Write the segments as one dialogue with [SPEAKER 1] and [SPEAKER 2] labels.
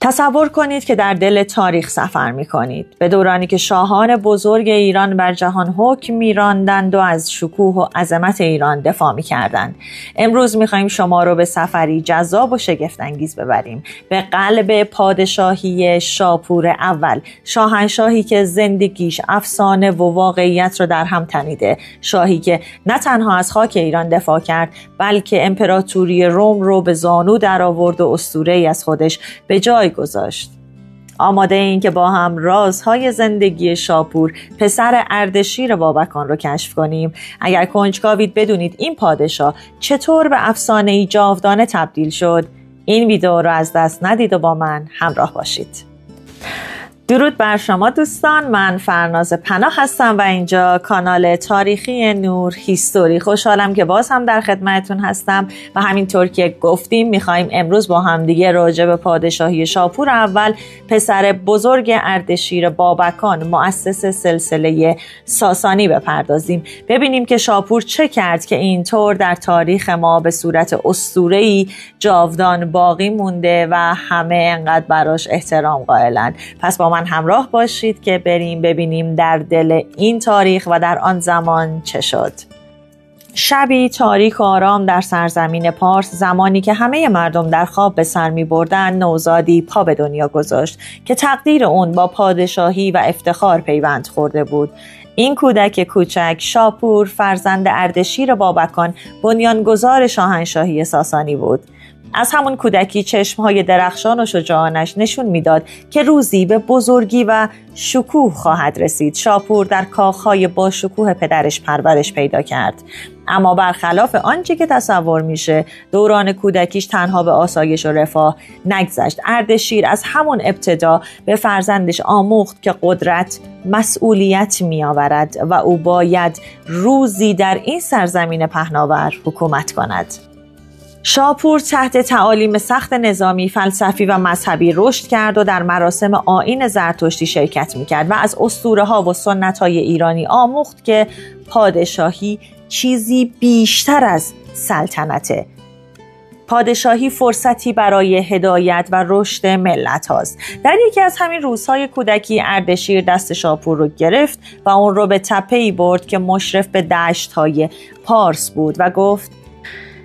[SPEAKER 1] تصور کنید که در دل تاریخ سفر می کنید، به دورانی که شاهان بزرگ ایران بر جهان حکم می راندند و از شکوه و عظمت ایران دفاع می کردند. امروز می خواهیم شما رو به سفری جذاب و شگفت‌انگیز ببریم به قلب پادشاهی شاپور اول، شاهنشاهی که زندگیش افسانه و واقعیت رو در هم تنیده، شاهی که نه تنها از خاک ایران دفاع کرد بلکه امپراتوری روم رو به زانو در آورد و اسطوره‌ای از خودش به جای گذاشت. آماده این که با هم رازهای زندگی شاپور پسر اردشیر بابکان رو کشف کنیم؟ اگر کنجکاوید بدونید این پادشاه چطور به افسانه‌ای جاودانه تبدیل شد، این ویدیو رو از دست ندید و با من همراه باشید. درود بر شما دوستان، من فرناز پناه هستم و اینجا کانال تاریخی نور هیستوری. خوشحالم که باز هم در خدمتتون هستم و همینطور که گفتیم میخوایم امروز با هم دیگه راجع به پادشاهی شاپور اول، پسر بزرگ اردشیر بابکان، مؤسس سلسله ساسانی بپردازیم. ببینیم که شاپور چه کرد که اینطور در تاریخ ما به صورت اسطوره‌ای جاودان باقی مونده و همه انقدر براش احترام قائلن. پس با من همراه باشید که بریم ببینیم در دل این تاریخ و در آن زمان چه شد. شبی تاریک و آرام در سرزمین پارس، زمانی که همه مردم در خواب به سر می بردن، نوزادی پا به دنیا گذاشت که تقدیر اون با پادشاهی و افتخار پیوند خورده بود. این کودک کوچک شاپور فرزند اردشیر بابکان، بنیانگذار شاهنشاهی ساسانی بود. از همون کودکی چشمهای درخشان و شجاعانش نشون میداد که روزی به بزرگی و شکوه خواهد رسید. شاپور در کاخهای با شکوه پدرش پرورش پیدا کرد، اما برخلاف آنچه که تصور میشه دوران کودکیش تنها به آسایش و رفاه نگذشت. اردشیر از همون ابتدا به فرزندش آموخت که قدرت مسئولیت میآورد و او باید روزی در این سرزمین پهناور حکومت کند. شاپور تحت تعالیم سخت نظامی، فلسفی و مذهبی رشد کرد و در مراسم آیین زرتشتی شرکت میکرد و از اسطوره‌ها و سنت‌های ایرانی آموخت که پادشاهی چیزی بیشتر از سلطنته. پادشاهی فرصتی برای هدایت و رشد ملت هاست. در یکی از همین روزهای کودکی اردشیر دست شاپور رو گرفت و اون رو به تپه‌ای برد که مشرف به دشت‌های پارس بود و گفت: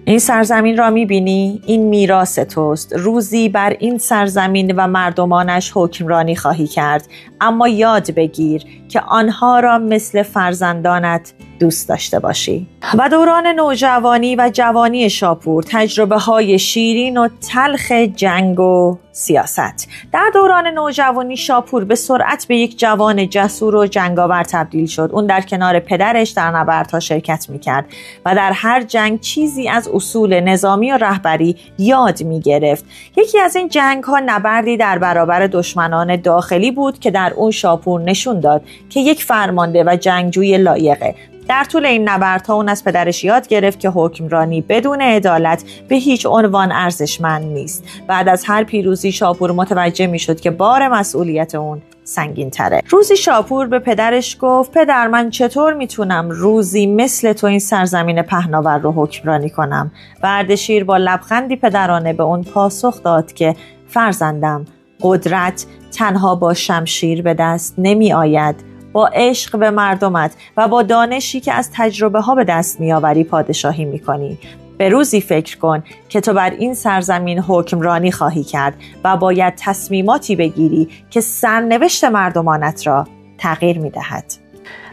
[SPEAKER 1] این سرزمین را می‌بینی؟ این میراث توست. روزی بر این سرزمین و مردمانش حکمرانی خواهی کرد، اما یاد بگیر که آنها را مثل فرزندانت دوست داشته باشی. و دوران نوجوانی و جوانی شاپور تجربه‌های شیرین و تلخ جنگ و سیاست. در دوران نوجوانی شاپور به سرعت به یک جوان جسور و جنگاور تبدیل شد. اون در کنار پدرش در نبردها شرکت می‌کرد و در هر جنگ چیزی از اصول نظامی و رهبری یاد می‌گرفت. یکی از این جنگ‌ها نبردی در برابر دشمنان داخلی بود که در اون شاپور نشون داد که یک فرمانده و جنگجوی لایقه. در طول این نبردها اون از پدرش یاد گرفت که حکمرانی بدون عدالت به هیچ عنوان ارزشمند نیست. بعد از هر پیروزی شاپور متوجه میشد که بار مسئولیت اون سنگین تره. روزی شاپور به پدرش گفت: پدر، من چطور میتونم روزی مثل تو این سرزمین پهناور رو حکمرانی کنم؟ و اردشیر با لبخندی پدرانه به اون پاسخ داد که فرزندم، قدرت تنها با شمشیر به دست نمی آید. با عشق به مردمت و با دانشی که از تجربه ها به دست میآوری پادشاهی میکنی. به روزی فکر کن که تو بر این سرزمین حکمرانی خواهی کرد و باید تصمیماتی بگیری که سرنوشت مردمانت را تغییر میدهد.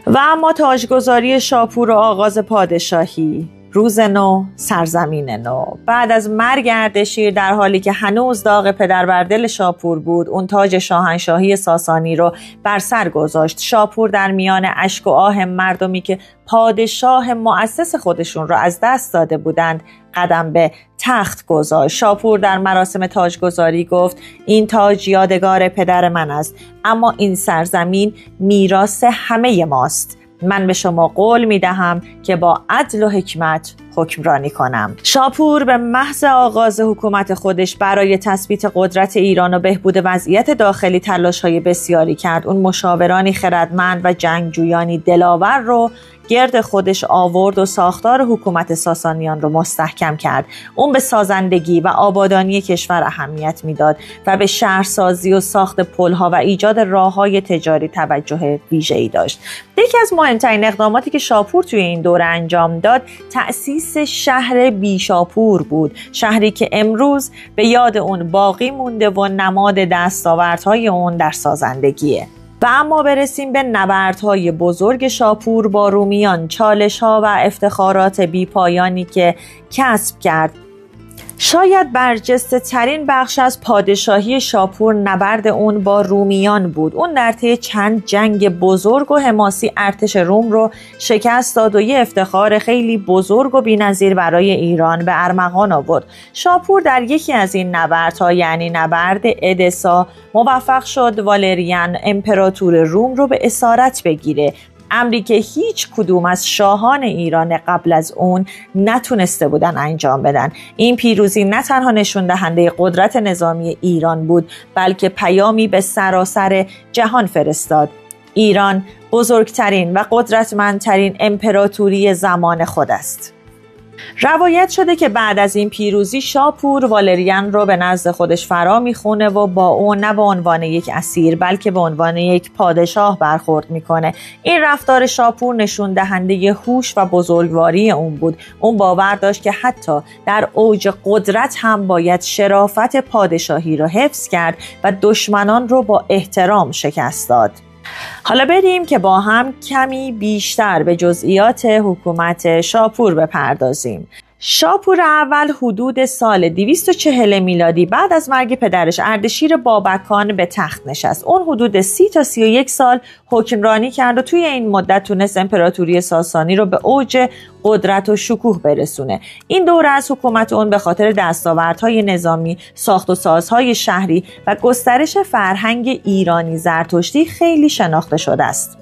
[SPEAKER 1] و اما تاجگذاری شاپور و آغاز پادشاهی، روز نو، سرزمین نو. بعد از مرگ اردشیر، در حالی که هنوز داغ پدر بر دل شاپور بود، اون تاج شاهنشاهی ساسانی رو بر سر گذاشت. شاپور در میان اشک و آه مردمی که پادشاه مؤسس خودشون رو از دست داده بودند قدم به تخت گذاشت. شاپور در مراسم تاجگذاری گفت: این تاج یادگار پدر من است، اما این سرزمین میراث همه ماست. من به شما قول می دهم که با عدل و حکمت حکمرانی کنم. شاپور به محض آغاز حکومت خودش برای تثبیت قدرت ایران و بهبود وضعیت داخلی تلاش‌های بسیاری کرد. اون مشاورانی خردمند و جنگجویانی دلاور رو گرد خودش آورد و ساختار حکومت ساسانیان رو مستحکم کرد. اون به سازندگی و آبادانی کشور اهمیت میداد و به شهرسازی و ساخت پل‌ها و ایجاد راه‌های تجاری توجه ویژه‌ای داشت. یکی از مهمترین اقداماتی که شاپور توی این دوره انجام داد تأسیس شهر بیشاپور بود، شهری که امروز به یاد اون باقی مونده و نماد دستاوردهای اون در سازندگیه. و اما برسیم به نبردهای بزرگ شاپور با رومیان، چالش‌ها و افتخارات بی‌پایانی که کسب کرد. شاید برجسته ترین بخش از پادشاهی شاپور نبرد اون با رومیان بود. اون در طی چند جنگ بزرگ و حماسی ارتش روم رو شکست داد و یه افتخار خیلی بزرگ و بی‌نظیر برای ایران به ارمغان آورد. شاپور در یکی از این نبردها یعنی نبرد ادسا موفق شد والریان امپراتور روم رو به اسارت بگیره، امری که هیچ کدوم از شاهان ایران قبل از اون نتونسته بودن انجام بدن. این پیروزی نه تنها نشون دهنده قدرت نظامی ایران بود، بلکه پیامی به سراسر جهان فرستاد. ایران بزرگترین و قدرتمندترین امپراتوری زمان خود است. روایت شده که بعد از این پیروزی شاپور والریان رو به نزد خودش فرا میخونه و با اون نه به عنوان یک اسیر بلکه به عنوان یک پادشاه برخورد میکنه. این رفتار شاپور نشون دهنده هوش و بزرگواری اون بود. اون باور داشت که حتی در اوج قدرت هم باید شرافت پادشاهی رو حفظ کرد و دشمنان رو با احترام شکست داد. حالا بریم که با هم کمی بیشتر به جزئیات حکومت شاپور بپردازیم. شاپور اول حدود سال 240 میلادی بعد از مرگ پدرش اردشیر بابکان به تخت نشست. اون حدود 30 تا 31 سال حکمرانی کرد و توی این مدت تونست امپراتوری ساسانی رو به اوج قدرت و شکوه برسونه. این دوره از حکومت اون به خاطر دستاوردهای نظامی، ساخت و سازهای شهری و گسترش فرهنگ ایرانی زرتشتی خیلی شناخته شده است.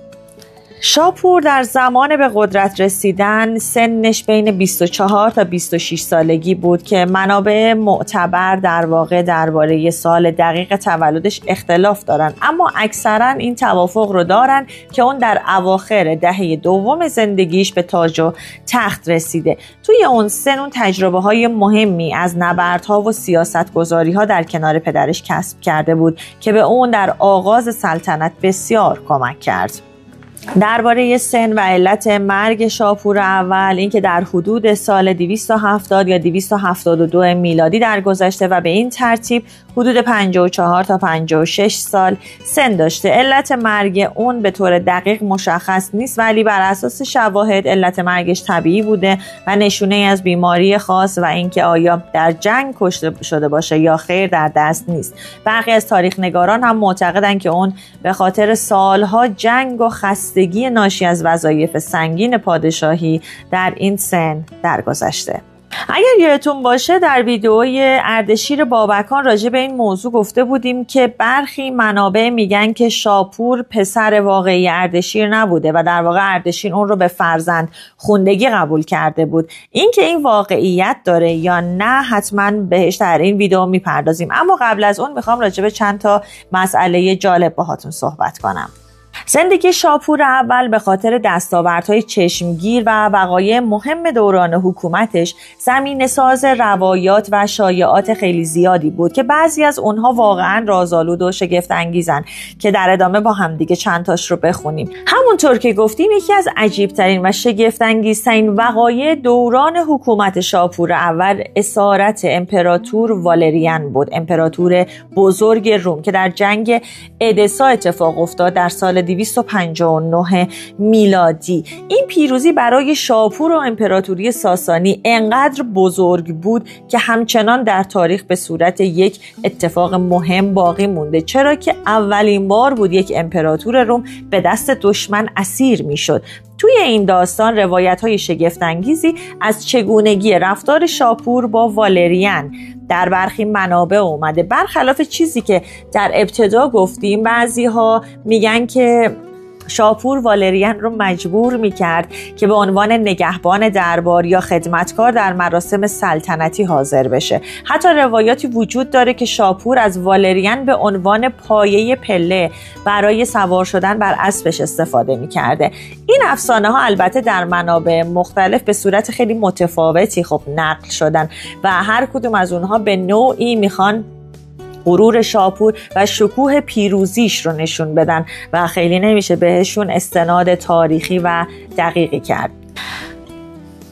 [SPEAKER 1] شاپور در زمان به قدرت رسیدن سنش بین 24 تا 26 سالگی بود که منابع معتبر در واقع درباره سال دقیق تولدش اختلاف دارن، اما اکثرا این توافق رو دارن که اون در اواخر دهه دوم زندگیش به تاج و تخت رسیده. توی اون سن اون تجربه های مهمی از نبردها و سیاست گذاری ها در کنار پدرش کسب کرده بود که به اون در آغاز سلطنت بسیار کمک کرد. درباره سن و علت مرگ شاپور اول، اینکه در حدود سال 270 یا 272 میلادی درگذشته و به این ترتیب حدود 54 تا 56 سال سن داشته. علت مرگ اون به طور دقیق مشخص نیست، ولی بر اساس شواهد علت مرگش طبیعی بوده و نشونه از بیماری خاص و اینکه آیا در جنگ کشته شده باشه یا خیر در دست نیست. برخی از تاریخ نگاران هم معتقدند که اون به خاطر سالها جنگ و خستگی ناشی از وظایف سنگین پادشاهی در این سن درگذشته. اگر یادتون باشه در ویدئوی اردشیر بابکان راجع به این موضوع گفته بودیم که برخی منابع میگن که شاپور پسر واقعی اردشیر نبوده و در واقع اردشیر اون رو به فرزند خوندگی قبول کرده بود. این که این واقعیت داره یا نه حتما بهش در این ویدئو میپردازیم، اما قبل از اون میخوام راجع به چند تا مسئله جالب باهاتون صحبت کنم. زندگی شاپور اول به خاطر دستاوردهای چشمگیر و وقایع مهم دوران حکومتش زمینه‌ساز روایات و شایعات خیلی زیادی بود که بعضی از اونها واقعا رازآلود و شگفت انگیزن که در ادامه با هم دیگه چند تاش رو بخونیم. همونطور که گفتیم یکی از عجیبترین و شگفت انگیزترین وقایع دوران حکومت شاپور اول اسارت امپراتور والریان بود، امپراتور بزرگ روم که در جنگ ادسا اتفاق افتاد در سال 259 میلادی. این پیروزی برای شاپور و امپراتوری ساسانی انقدر بزرگ بود که همچنان در تاریخ به صورت یک اتفاق مهم باقی مونده، چرا که اولین بار بود یک امپراتور روم به دست دشمن اسیر میشد. توی این داستان روایت‌های شگفت‌انگیزی از چگونگی رفتار شاپور با والریان در برخی منابع اومده. برخلاف چیزی که در ابتدا گفتیم، بعضی‌ها میگن که شاپور والریان رو مجبور می‌کرد که به عنوان نگهبان دربار یا خدمتکار در مراسم سلطنتی حاضر بشه. حتی روایاتی وجود داره که شاپور از والریان به عنوان پایه پله برای سوار شدن بر اسبش استفاده می‌کرده. این افسانه ها البته در منابع مختلف به صورت خیلی متفاوتی خب نقل شدن و هر کدوم از اونها به نوعی میخوان غرور شاپور و شکوه پیروزیش رو نشون بدن و خیلی نمیشه بهشون استناد تاریخی و دقیقی کرد.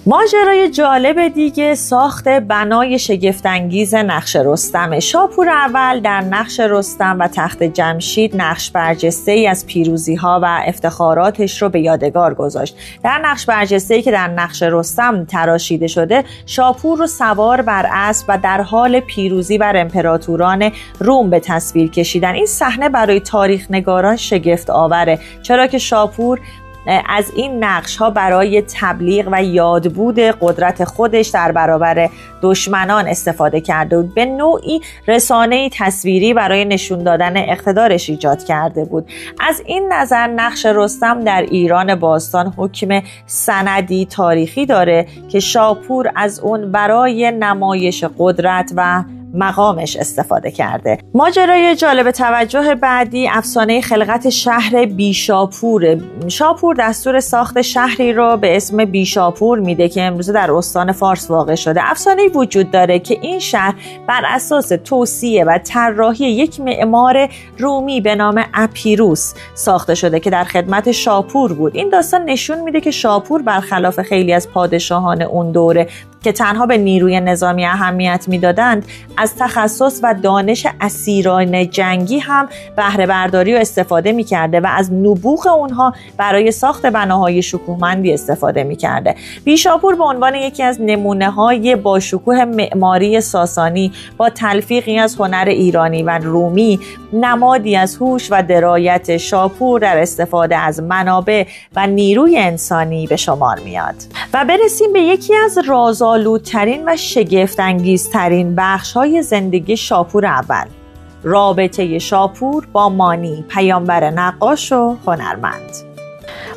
[SPEAKER 1] ماجرای جالب دیگه ساخت بنای شگفت‌انگیز نقش رستم. شاپور اول در نقش رستم و تخت جمشید نقش برجسته‌ای از پیروزی‌ها و افتخاراتش رو به یادگار گذاشت. در نقش برجسته‌ای که در نقش رستم تراشیده شده، شاپور رو سوار بر اسب و در حال پیروزی بر امپراتوران روم به تصویر کشیدن. این صحنه برای تاریخ نگاران شگفت آوره، چرا که شاپور از این نقش ها برای تبلیغ و یادبود قدرت خودش در برابر دشمنان استفاده کرده بود. به نوعی رسانه‌ای تصویری برای نشون دادن اقتدارش ایجاد کرده بود. از این نظر نقش رستم در ایران باستان حکم سندی تاریخی داره که شاپور از اون برای نمایش قدرت و مقامش استفاده کرده. ماجرای جالب توجه بعدی افسانه خلقت شهر بیشاپور. شاپور دستور ساخت شهری رو به اسم بیشاپور میده که امروزه در استان فارس واقع شده. افسانه‌ای وجود داره که این شهر بر اساس توصیه و طراحی یک معمار رومی به نام اپیروس ساخته شده که در خدمت شاپور بود. این داستان نشون میده که شاپور برخلاف خیلی از پادشاهان اون دوره که تنها به نیروی نظامی اهمیت میدادند، از تخصص و دانش اسیران جنگی هم بهره برداری و استفاده میکرده و از نبوغ اونها برای ساخت بناهای شکوهمندی استفاده میکرده. بیشاپور به عنوان یکی از نمونه‌های با شکوه معماری ساسانی با تلفیقی از هنر ایرانی و رومی، نمادی از هوش و درایت شاپور در استفاده از منابع و نیروی انسانی به شمار میاد. و برسیم به یکی از رازآلودترین و شگفت‌انگیزترین بخش‌های زندگی شاپور اول، رابطه شاپور با مانی، پیامبر نقاش و هنرمند.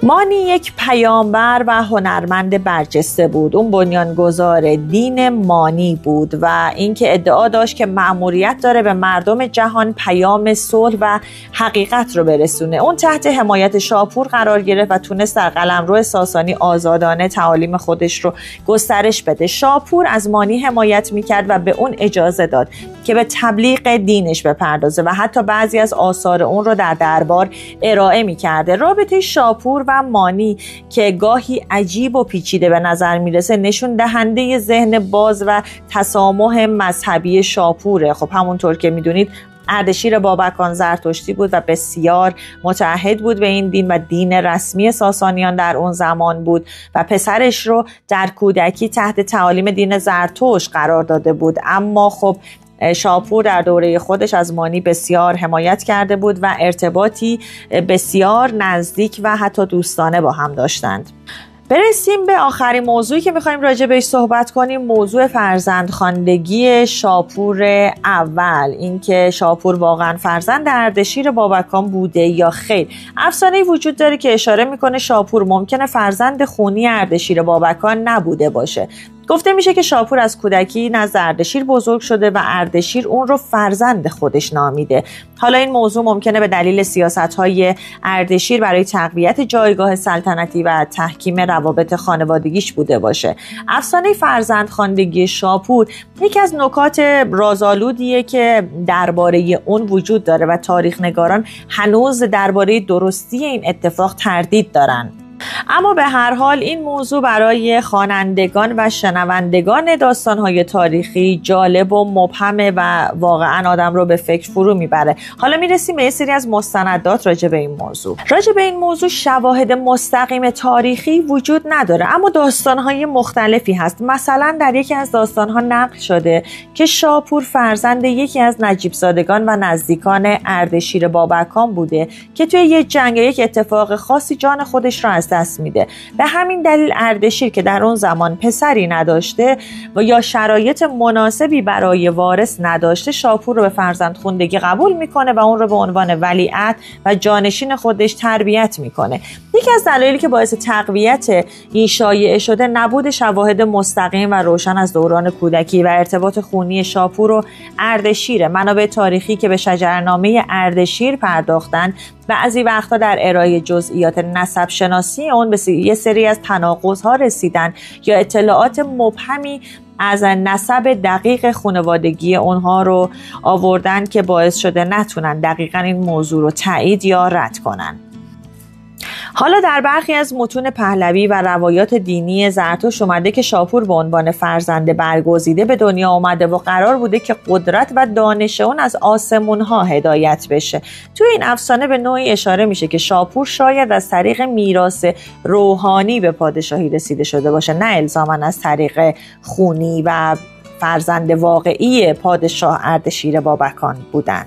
[SPEAKER 1] مانی یک پیامبر و هنرمند برجسته بود. اون بنیانگذار دین مانی بود و اینکه ادعا داشت که مأموریت داره به مردم جهان پیام صلح و حقیقت رو برسونه. اون تحت حمایت شاپور قرار گرفت و تونست در قلمرو ساسانی آزادانه تعالیم خودش رو گسترش بده. شاپور از مانی حمایت میکرد و به اون اجازه داد که به تبلیغ دینش بپردازه و حتی بعضی از آثار اون رو در دربار ارائه میکرده. رابطه شاپور و مانی که گاهی عجیب و پیچیده به نظر میرسه نشون دهنده ذهن باز و تسامح مذهبی شاپوره. خب همونطور که میدونید اردشیر بابکان زرتشتی بود و بسیار متعهد بود به این دین و دین رسمی ساسانیان در اون زمان بود و پسرش رو در کودکی تحت تعالیم دین زرتشت قرار داده بود. اما خب شاپور در دوره خودش از مانی بسیار حمایت کرده بود و ارتباطی بسیار نزدیک و حتی دوستانه با هم داشتند. برسیم به آخرین موضوعی که می‌خوایم راجع بهش صحبت کنیم، موضوع فرزندخواندگی شاپور اول. اینکه شاپور واقعا فرزند اردشیر بابکان بوده یا خیر. افسانه‌ای وجود داره که اشاره میکنه شاپور ممکنه فرزند خونی اردشیر بابکان نبوده باشه. گفته میشه که شاپور از کودکی نزد اردشیر بزرگ شده و اردشیر اون رو فرزند خودش نامیده. حالا این موضوع ممکنه به دلیل سیاست‌های اردشیر برای تقویت جایگاه سلطنتی و تحکیم روابط خانوادگیش بوده باشه. افسانه فرزندخواندگی شاپور یکی از نکات رازآلودیه که درباره اون وجود داره و تاریخ نگاران هنوز درباره درستی این اتفاق تردید دارن. اما به هر حال این موضوع برای خوانندگان و شنوندگان داستان‌های تاریخی جالب و مبهمه و واقعا آدم رو به فکر فرو میبره. حالا میرسیم به یه سری از مستندات راجع به این موضوع. راجع به این موضوع شواهد مستقیم تاریخی وجود نداره، اما داستان‌های مختلفی هست. مثلا در یکی از داستان‌ها نقل شده که شاپور فرزند یکی از نجیب زادگان و نزدیکان اردشیر بابکان بوده که توی یک جنگ یک اتفاق خاصی جان خودش را از از دست میده. به همین دلیل اردشیر که در اون زمان پسری نداشته و یا شرایط مناسبی برای وارث نداشته، شاپور رو به فرزندخواندگی قبول میکنه و اون رو به عنوان ولیعهد و جانشین خودش تربیت میکنه. یکی از دلایلی که باعث تقویت این شایعه شده نبود شواهد مستقیم و روشن از دوران کودکی و ارتباط خونی شاپور و اردشیر. منابع تاریخی که به شجرنامه اردشیر پرداختن بعضی وقتا در ارائه جزئیات نسب شناسی اون به یه سری از تناقض‌ها رسیدن یا اطلاعات مبهمی از نسب دقیق خانوادگی اونها رو آوردن که باعث شده نتونن دقیقاً این موضوع رو تایید یا رد کنن. حالا در برخی از متون پهلوی و روایات دینی زرتشت اومده که شاپور به عنوان فرزند برگزیده به دنیا اومده و قرار بوده که قدرت و دانش اون از آسمونها هدایت بشه. توی این افسانه به نوعی اشاره میشه که شاپور شاید از طریق میراث روحانی به پادشاهی رسیده شده باشه، نه الزاماً از طریق خونی و فرزند واقعی پادشاه اردشیر بابکان بودن.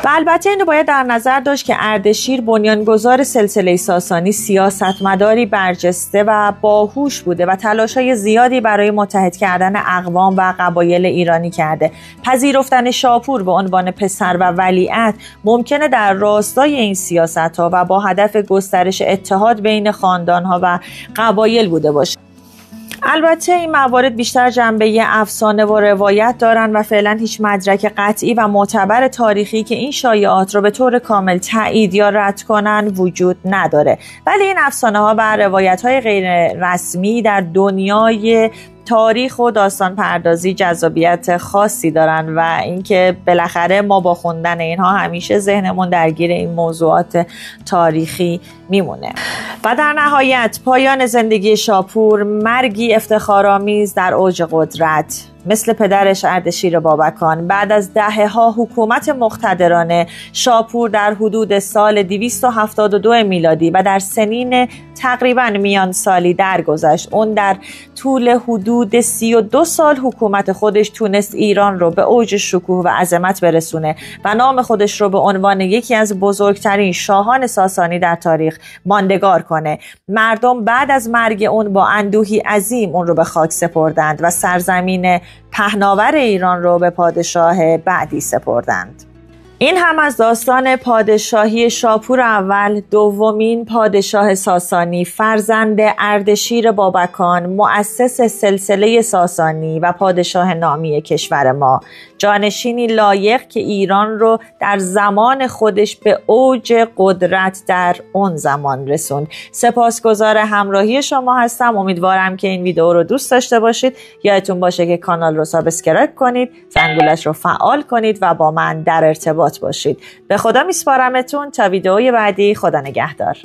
[SPEAKER 1] و البته اینو باید در نظر داشت که اردشیر بنیانگذار سلسله ساسانی سیاستمداری برجسته و باهوش بوده و تلاش‌های زیادی برای متحد کردن اقوام و قبایل ایرانی کرده. پذیرفتن شاپور به عنوان پسر و ولیعهد ممکنه در راستای این سیاست‌ها و با هدف گسترش اتحاد بین خاندان‌ها و قبایل بوده باشه. البته این موارد بیشتر جنبه افسانه و روایت دارن و فعلا هیچ مدرک قطعی و معتبر تاریخی که این شایعات رو به طور کامل تایید یا رد کنن وجود نداره. ولی این افسانه ها و روایت های غیر رسمی در دنیای تاریخ و داستان پردازی جذابیت خاصی دارن و اینکه بالاخره ما با خوندن اینها همیشه ذهنمون درگیر این موضوعات تاریخی میمونه. و در نهایت پایان زندگی شاپور مرگی افتخارآمیز در اوج قدرت. مثل پدرش اردشیر بابکان بعد از دهه‌ها حکومت مقتدرانه، شاپور در حدود سال 272 میلادی و در سنین تقریباً میان سالی درگذشت. اون در طول حدود 32 سال حکومت خودش تونست ایران رو به اوج شکوه و عظمت برسونه و نام خودش رو به عنوان یکی از بزرگترین شاهان ساسانی در تاریخ ماندگار کنه. مردم بعد از مرگ اون با اندوهی عظیم اون رو به خاک سپردند و سرزمین پهناور ایران رو به پادشاه بعدی سپردند. این هم از داستان پادشاهی شاپور اول، دومین پادشاه ساسانی، فرزند اردشیر بابکان، مؤسس سلسله ساسانی و پادشاه نامی کشور ما. جانشینی لایق که ایران رو در زمان خودش به اوج قدرت در اون زمان رسوند. سپاسگزار همراهی شما هستم. امیدوارم که این ویدیو رو دوست داشته باشید. یادتون باشه که کانال رو سابسکرایب کنید، زنگولش رو فعال کنید و با من در ارتباط باشید. به خدا میسپارمتون تا ویدئوی بعدی. خدا نگهدار.